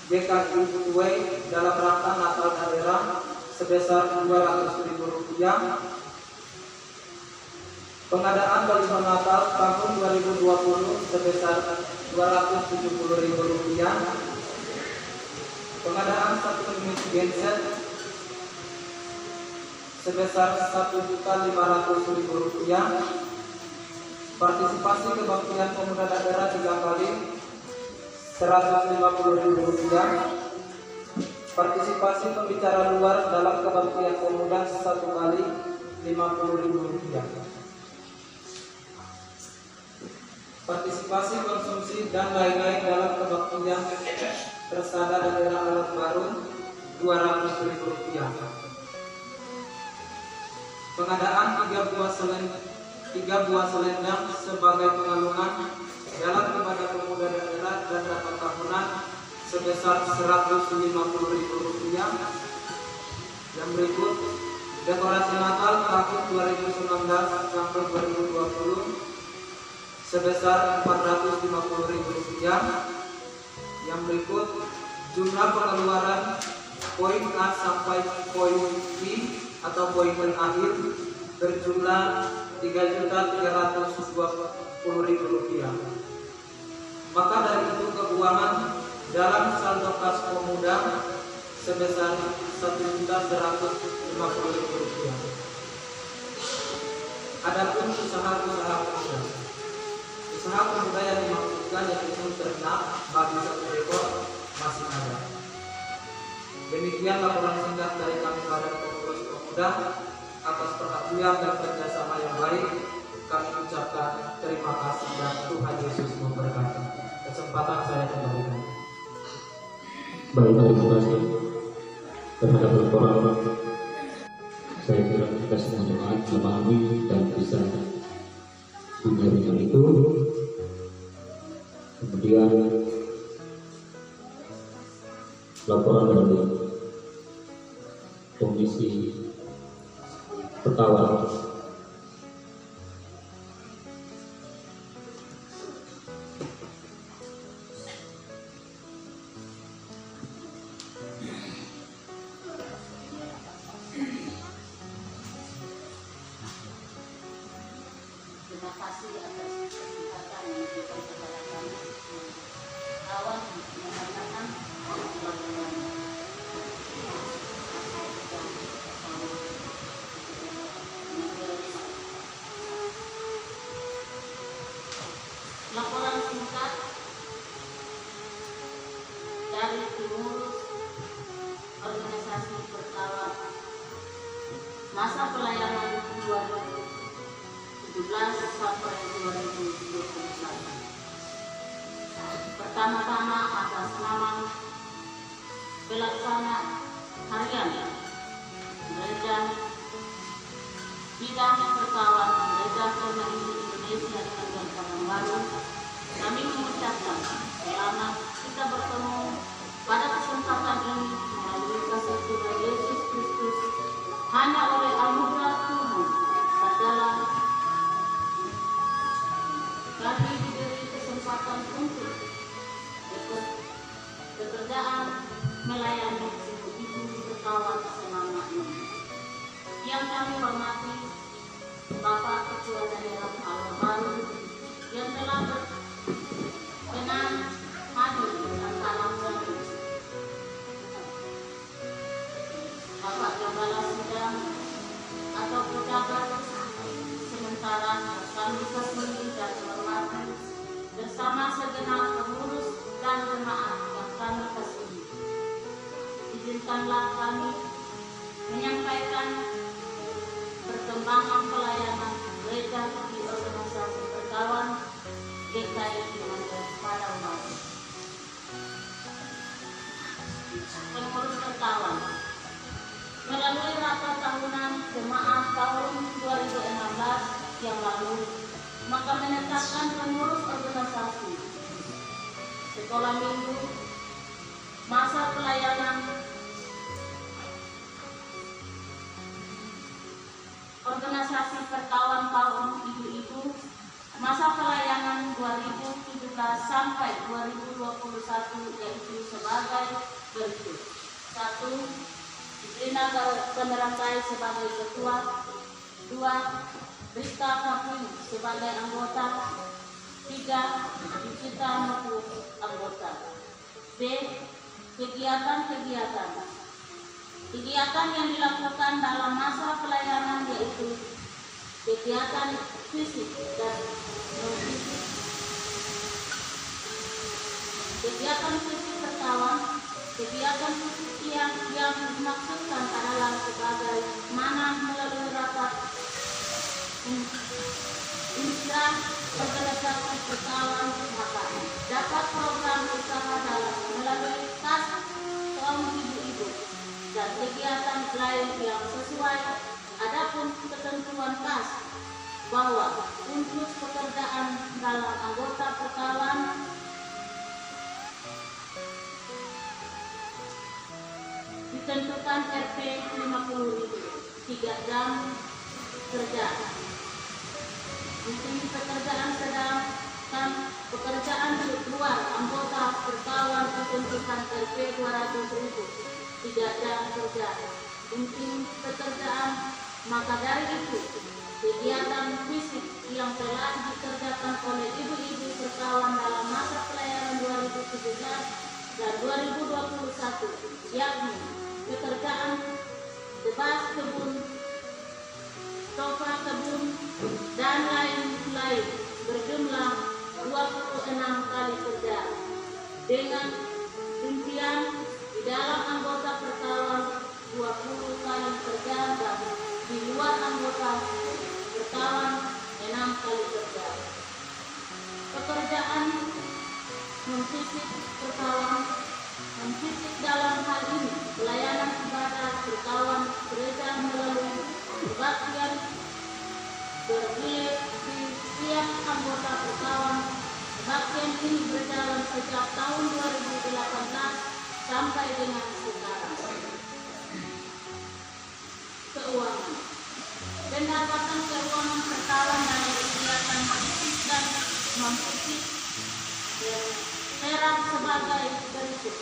GKI Way dalam rangka Natal daerah sebesar Rp200.000. Pengadaan baliho Natal tahun 2020 sebesar Rp270.000. Pengadaan 1 unit genset sebesar Rp1.500.000. Partisipasi kebaktian pemuda daerah 3 kali Rp150.000. Partisipasi pembicara luar dalam kebaktian pemuda 1 kali Rp50.000. Partisipasi konsumsi dan lain-lain dalam kebaktian Persada daerah Alor Baru Rp200.000. Pengadaan 3 buah selendang sebagai pengalungan dalam ibadah pemuda daerah dan rapat tahunan sebesar Rp150.000. Yang berikut, dekorasi Natal tahun 2019 sampai 2020 sebesar Rp450.000. Yang berikut, jumlah pengeluaran poin A sampai poin I atau poin akhir berjumlah Rp3.320.000. Maka dari itu keuangan dalam saldo kas pemuda sebesar Rp1.150.000. Adapun usaha-usaha pemuda. Usaha pemuda yang dimaksudkan yaitu ternak bagi 1 ekor masih ada. Demikian laporan singkat dari kami Badan Pengurus Pemuda. Atas perhatian dan kerjasama yang baik, kami ucapkan terima kasih dan Tuhan Yesus memberkati. Kesempatan saya kembalikan. Baik, terima kasih terhadap laporan. Saya kira kita semua memahami dan bisa mendengar itu. Kemudian laporan dari Komisi Perkawanan. Terima kasih atas kesempatan yang diberikan kepada kami. Kawan mengatakan laporan singkat dari pengurus organisasi Perkawan masa pelayanan 2017 sampai 2021. Pertama-tama atas nama Pelaksana Harian Gereja bidang perkawan Gereja Kemarin Indonesia Negara Pekanbaru, kami mengucapkan selamat kita bertemu pada kesempatan ini melalui kasih Tuhan Yesus Kristus. Hanya oleh anugerah Tuhan sajalah kami diberi kesempatan untuk pekerjaan melayani ibu-ibu berkawan selama ini. Yang kami hormati Bapak Ketua Daerah Pekanbaru yang telah berkenan hadir dan salam kami. Bapak Gembala Sidang atau pejabat sementara kami kasihi dan hormati bersama segenap pengurus dan jemaat yang kami kasihi. Izinkanlah kami menyampaikan perkembangan pelayanan gereja di organisasi perkawan GKI pada umat. Pengurus perkawan melalui rapat tahunan jemaat tahun 2016 yang lalu, maka menetapkan pengurus organisasi sekolah minggu, masa pelayanan organisasi perkawan kaum ibu-ibu, masa pelayanan 2017 sampai 2021 yaitu sebagai berikut. 1. Rina Penerantai sebagai ketua. 2. Rita Kapui sebagai anggota. 3. Yusita Nuku anggota. B. Kegiatan yang dilakukan dalam masa pelayanan yaitu kegiatan fisik dan non-fisik. Kegiatan fisik perkawan, kegiatan fisik yang dimaksudkan adalah sebagai mana melalui rapat intra organisasi perkawan, maka dapat program usaha dalam melalui kas kaum ibu-ibu dan kegiatan lain yang sesuai. Adapun ketentuan kas bahwa untuk pekerjaan dalam anggota perkawan ditentukan RP 50.000, 3 jam kerja. Untuk pekerjaan sedang dan pekerjaan di luar anggota perkawan ditentukan RP 200.000, 3 jam kerja. Untuk pekerjaan maka dari itu kegiatan fisik yang telah dikerjakan oleh ibu-ibu perkawan dalam masa pelayanan 2017 dan 2021 yakni pekerjaan tebas kebun, topa kebun, dan lain-lain berjumlah 26 kali kerja dengan rincian di dalam anggota perkawan 20 kali kerja dan di luar anggota perkawan 6 kali kerja. Pekerjaan non-fisik perkawan, non-fisik dalam hal ini pelayanan ibadah perkawan gereja melalui kebaktian bergilir di setiap anggota perkawan. Kebaktian ini berjalan sejak tahun 2018 sampai dengan sekarang. Keuangan, pendapatan keuangan perkawan dari kegiatan fisik dan non-fisik terang sebagai berikut.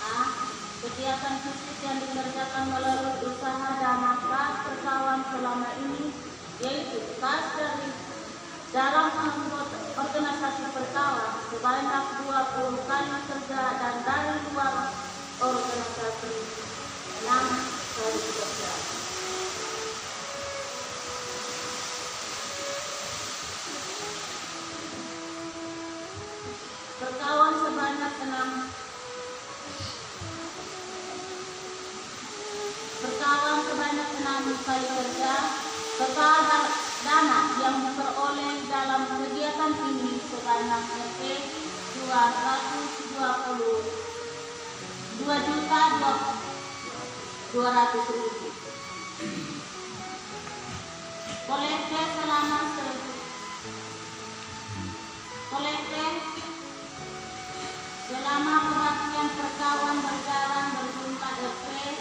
A. Kegiatan fisik yang dikerjakan melalui usaha dana kas perkawan selama ini yaitu kas dari dalam anggota organisasi perkawan sebanyak 20 kali kerja dan dari luar organisasi 6 kali kerja. Perkawan sebanyak 6 kali kerja. Total dana yang diperoleh dalam kegiatan ini sebanyak Rp 2.200.000. Dana kebaktian perkawan berjalan berjumlah DP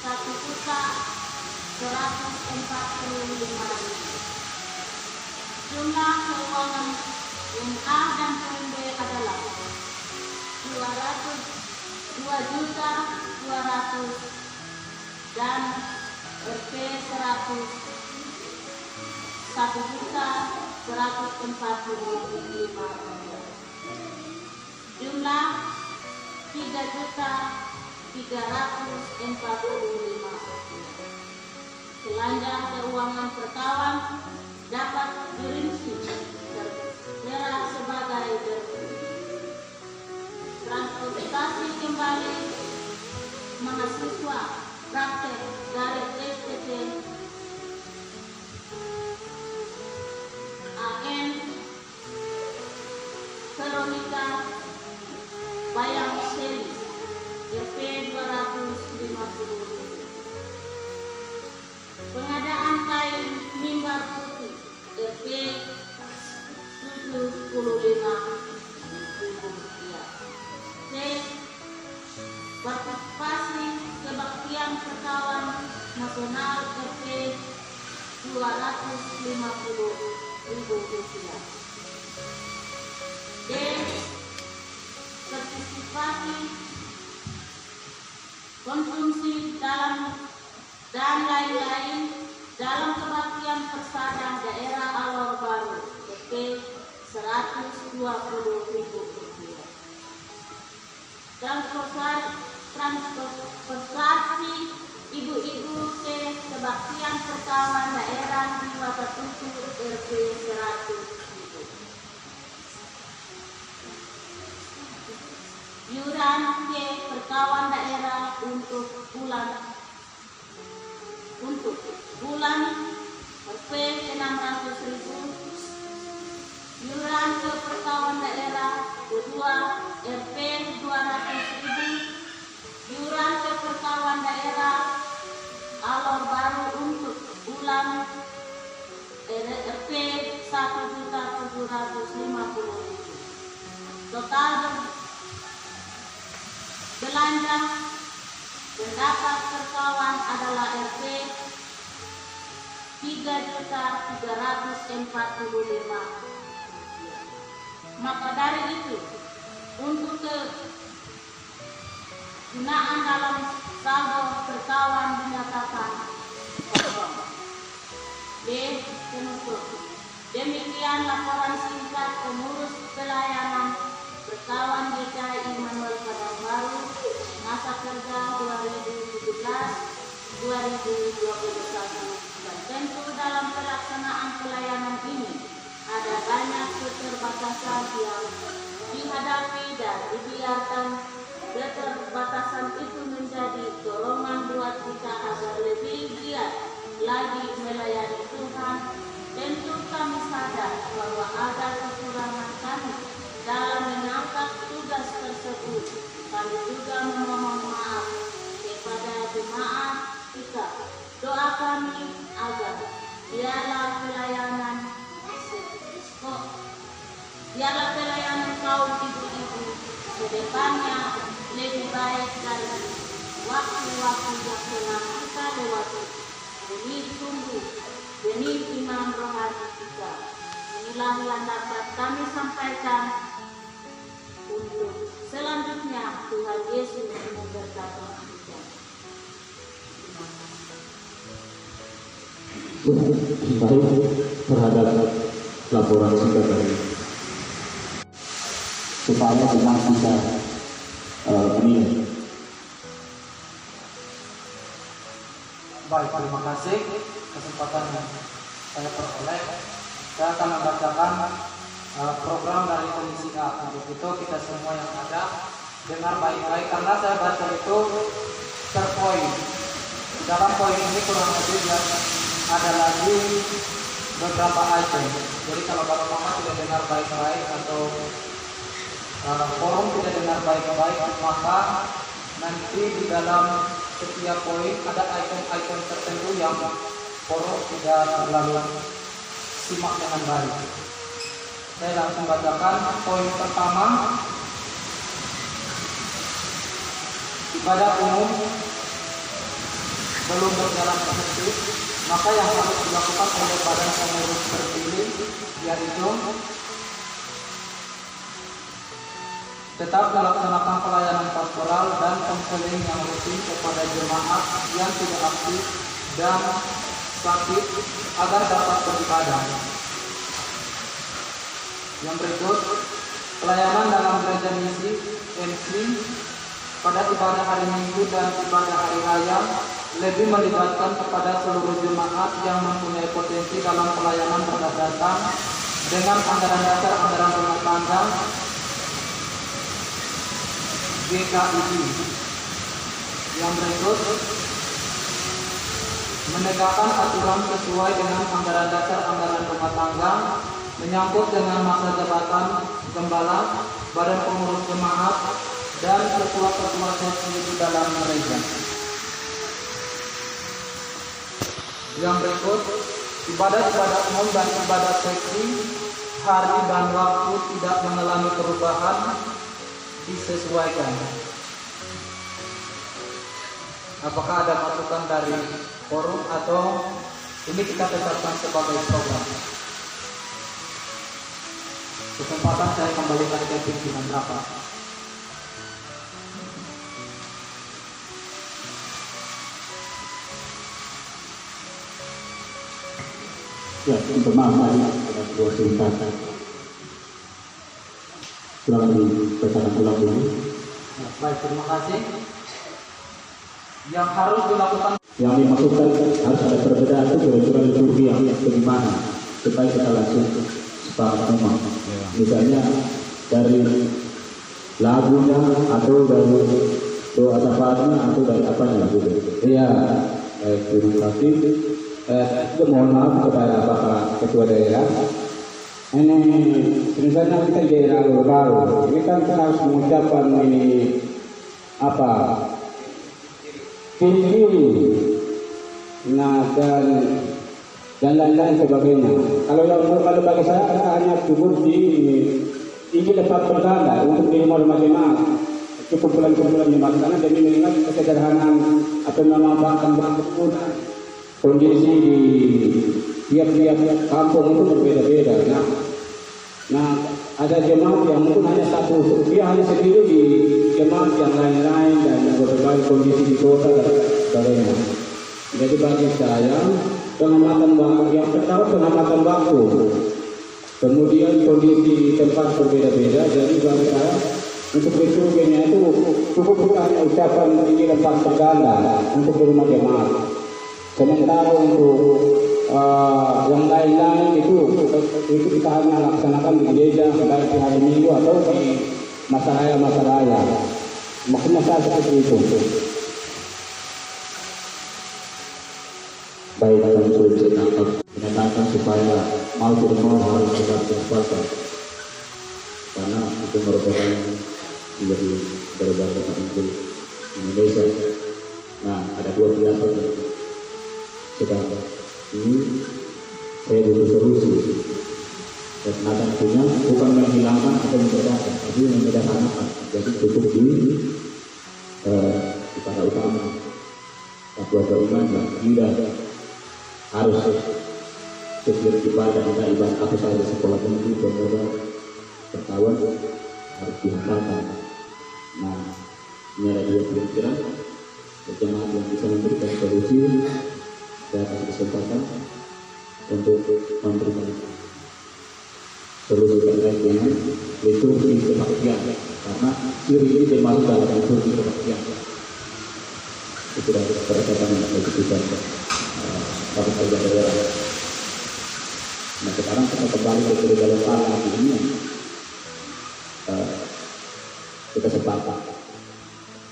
1.145.000. Jumlah keuangan NA dan PMB adalah 2.200.000 dan RP 1.145.000. Jumlah 3.345.000. Belanja keuangan perkawan dapat dirinci tertera sebagai berikut. Transportasi kembali mahasiswa praktek dari STT AN Veronica Bayang Seli DP 250.000. Pengadaan kain mimbar putih DP 75.000 rupiah. C. Partisipasi kebaktian perkawan nasional DP 250.000 rupiah. D. Partisipasi konsumsi dalam dan lain-lain dalam kebaktian persada daerah Alor Baru DP 120.000 rupiah. Transportasi ibu-ibu C kebaktian perkawan daerah di Wakatutu RP 100.000. Iuran C perkawan daerah untuk bulan RP 600.000. Iuran ke perkawan daerah kedua RP 200.000. Iuran ke perkawan daerah Alor Baru untuk bulan RP 1.750.000. Total belanja pendapat perkawan adalah RP 3.345.000. Maka dari itu, untuk kegunaan dalam saldo perkawan dinyatakan kosong. D. Penutup. Demikian laporan singkat pengurus pelayanan perkawan DKI Manuel Padang Baru masa kerja 2017-2021. Dan tentu dalam pelaksanaan pelayanan ini ada banyak keterbatasan yang dihadapi dan dibiarkan. Keterbatasan itu menjadi dorongan buat kita agar lebih giat lagi melayani Tuhan. Tentu kami sadar bahwa ada kekurangan kami dalam menangkap tugas tersebut. Kami juga memohon maaf kepada jemaat kita. Doa kami agar biarlah pelayanan kaum ibu-ibu kedepannya lebih baik dari waktu-waktu yang telah kita lewati demi tumbuh benih iman rohani kita. Inilah yang dapat kami sampaikan. Untuk selanjutnya Tuhan Yesus memberkati kita. Baik, terhadap laporan singkat dari supaya memang bisa menilai. Baik, terima kasih kesempatan yang saya peroleh. Saya akan membacakan program dari Komisi A. Untuk itu kita semua yang ada dengar baik-baik karena saya baca itu per poin. Dalam poin ini kurang lebih ada lagi beberapa item. Jadi kalau Bapak Mama tidak dengar baik-baik atau forum tidak dengar baik-baik, maka nanti di dalam setiap poin ada item-item tertentu yang forum tidak terlalu simak dengan baik. Saya langsung bacakan poin pertama ibadah umum belum berjalan efektif, maka yang harus dilakukan oleh badan pengurus terpilih yaitu tetap melaksanakan pelayanan pastoral dan konseling yang rutin kepada jemaat yang tidak aktif dan sakit agar dapat beribadah. Yang berikut, pelayanan dalam gereja misi MC pada ibadah hari Minggu dan ibadah hari raya lebih melibatkan kepada seluruh jemaat yang mempunyai potensi dalam pelayanan berdasarkan dengan anggaran dasar anggaran rumah tangga GKI. Yang berikut, menegakkan aturan sesuai dengan anggaran dasar anggaran rumah tangga menyangkut dengan masa jabatan gembala, badan pengurus jemaat, dan ketua-ketua seksi di dalam gereja. Yang berikut, ibadah-ibadah umum dan ibadah seksi, hari dan waktu tidak mengalami perubahan, disesuaikan. Apakah ada masukan dari forum atau ini kita tetapkan sebagai program? Kesempatan saya kembalikan ke pimpinan rapat. Ya, untuk maaf ada dua cerita. Silakan dibacakan ulang dulu. Ya, baik, terima kasih. Yang harus dilakukan, yang dimaksudkan harus ada perbedaan itu kira-kira liturgi yang bagaimana supaya kita langsung sepakat semua. Misalnya dari lagunya atau dari doa syafaatnya atau dari apanya gitu. Iya, terima kasih. Mohon maaf kepada Bapak Ketua Daerah. Ini sebenarnya kita daerah baru. Ini kan kita harus mengucapkan ini apa? Ciri-ciri, nah dan lain-lain sebagainya. Kalau bagi saya hanya cukup di tempat bertanda untuk di rumah jemaat, cukup kumpulan jemaat karena demi mengingat kesederhanaan atau memanfaatkan bangunan kondisi di tiap-tiap kampung itu berbeda-beda. Nah, ada jemaat yang mungkin hanya satu, dia hanya sendiri di jemaat yang lain-lain dan berbagai kondisi di kota dan sebagainya. Jadi bagi saya pengamatan waktu yang pertama pengamatan waktu, kemudian kondisi tempat berbeda-beda. Jadi bagi saya untuk liturginya itu cukup bukan ucapan ini tempat berganda untuk di rumah jemaat. Sementara untuk yang lain-lain itu kita hanya laksanakan di gereja baik di hari Minggu atau di masa raya. Maksudnya saya seperti itu. Baik, dalam sulit menyatakan supaya mau tidak mau harus tetap berpuasa karena itu merupakan menjadi berbagai untuk Indonesia. Nah, ada dua pilihan sedang ini saya butuh solusi dan adanya bukan menghilangkan atau membedakan, tapi menyederhanakan. Jadi cukup di pada utama keluarga iman yang tidak harus setiap ibadah atau saja sekolah tinggi berbeda ketahuan harus dihantarkan. Nah, ini ada dua pemikiran jemaat yang bisa memberikan solusi. Saya kasih kesempatan untuk memberikan solusi terkait dengan liturgi kebaktian karena ciri ini termasuk dalam liturgi kebaktian. Itu dari perkataan yang saya berikan pada kerja daerah. Nah, sekarang kita kembali ke dalam alat ini kita sepakat.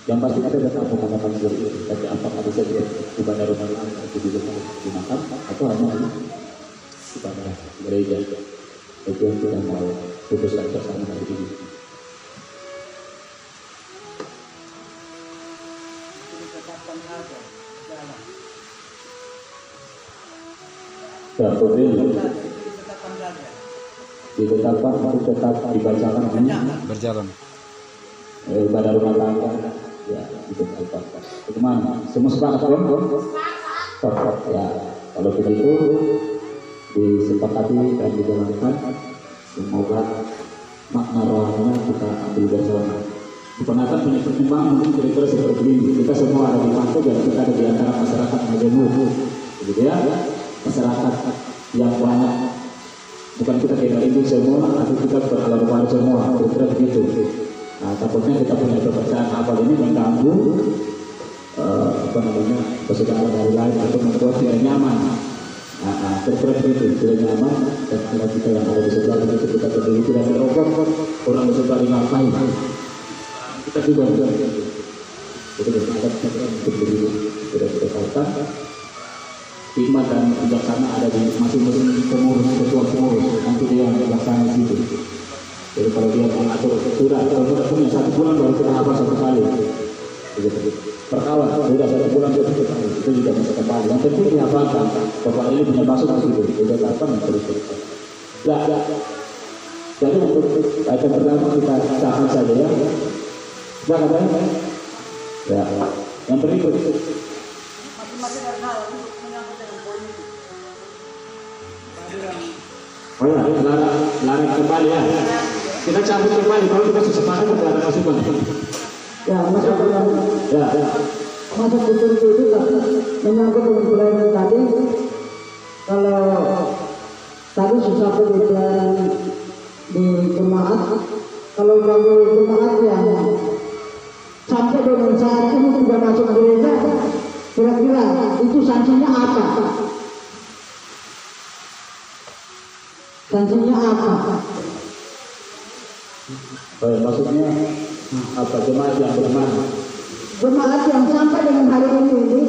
Yang pasti ada datang pengatakan seperti itu. Tapi apakah bisa ibadah rumah tangga itu juga digunakan atau hanya ibadah gereja? Itu yang kita mau putuskan bersama hari ini. Ditetapkan harus tetap dibacakan berjalan ibadah rumah tangga Ya, itu Al-Fatihah. Bagaimana? Semua sepakat kan? Sepakat. Ya, kalau begitu disepakati dan dijalankan. Semoga makna rohaninya kita ambil bersama. Keponakan punya pertimbangan mungkin kira-kira seperti ini. Kita semua ada di pantai dan kita ada di antara masyarakat majemuk, gitu ya. Masyarakat yang banyak. Bukan kita tidak itu semua, tapi kita berkeluarga semua. Kira-kira begitu. Nah, takutnya kita punya kepercayaan awal ini mengganggu kesukaan dari lain atau membuat tidak nyaman. Kira-kira begitu, tidak nyaman. Dan kalau kita yang ada di sebelah itu kita berdiri tidak dirokok, orang di sebelah ngapain? Kita juga itu kita berdiri tidak berkaitan. Hikmat dan bijaksana ada di masing-masing pengurus, ketua pengurus, nanti dia yang bijaksana gitu. Jadi kalau dia mengatur sudah, kalau sudah punya 1 bulan baru kita hafal 1 kali. Perkawan sudah 1 bulan baru 1 kali, itu juga bisa kembali. Yang penting dihafalkan. Bapak ini punya maksud begitu, sudah datang dan terus. Ya. Jadi untuk item pertama kita sahkan saja ya. Sudah katanya? Ya. Yang berikut. Masing-masing ada hal untuk menyangkut dengan poin itu. Oh ya, larang kembali ya. Kita cabut kembali, kalau kita sesepakat kita ada masukan. Ya, masukan. Ya. Masuk betul itu menyangkut dengan pelayanan tadi. Kalau tadi susah pelayanan di jemaat, kalau bagi jemaat yang sampai dengan saat ini sudah masuk gereja, kira-kira itu sanksinya apa? Sanksinya apa? Baik, maksudnya apa? Jemaat yang bagaimana? Jemaat yang sampai dengan hari ini,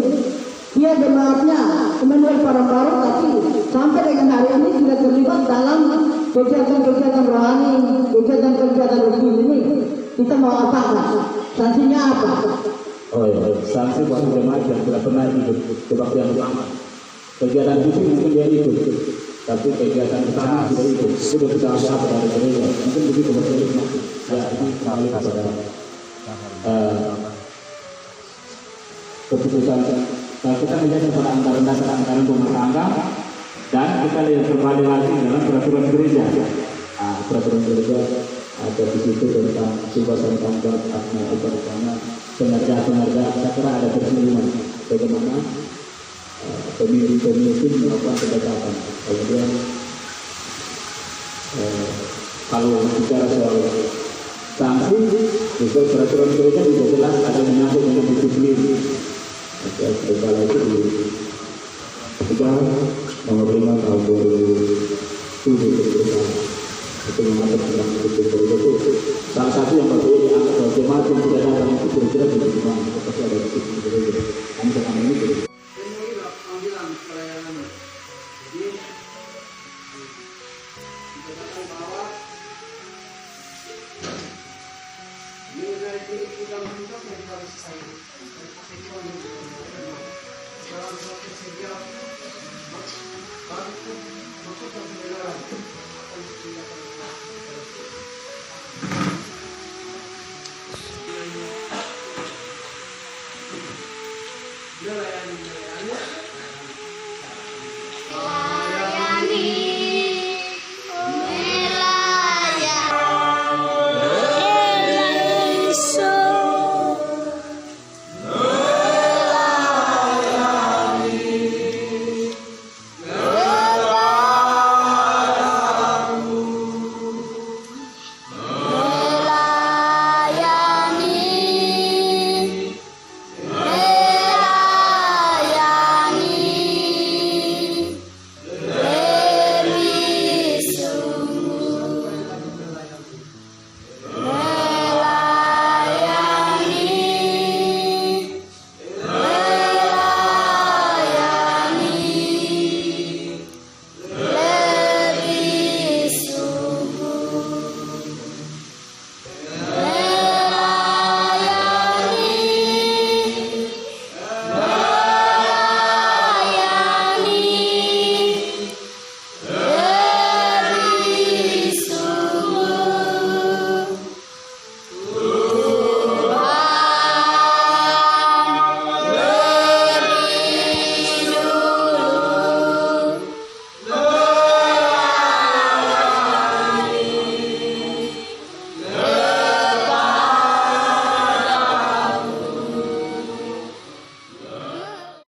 dia jemaatnya kemudian paru-paru, tapi sampai dengan hari ini tidak terlibat dalam kegiatan-kegiatan rohani, kegiatan-kegiatan rutin ini. Kita mau apa? Sanksinya apa? Oh ya, sanksi buat jemaat yang tidak pernah ikut kebaktian utama. Kegiatan itu mungkin dia ikut, tapi kegiatan utama tidak ikut. Itu sudah kita apa dari gereja. Mungkin begitu maksudnya. Ya, ini kembali kepada keputusan. Nah, kita melihat pada anggaran dasar-anggaran rumah tangga dan kita lihat kembali lagi dalam peraturan gereja. Peraturan gereja ada di situ tentang simpasan tanggal akna upacara pengerja. Saya kira ada persinggungan bagaimana pemimpin melakukan pendekatan. Kemudian kalau bicara soal sanksi, itu peraturan gereja juga jelas ada menyangkut dengan disiplin. Segala itu kita nomor 5 tahun 2007 itu mengatur tentang disiplin itu. Salah satu yang perlu diangkat oleh jemaat yang tidak datang itu kira-kira bagaimana? Pasti ada disiplin gereja. Kami sekarang ini tidak. Inilah panggilan pelayanan. Jadi dikatakan bahwa nilai diri kita menunjuk yang kita harus sayang. Dalam suatu sejarah, masuk ke negara.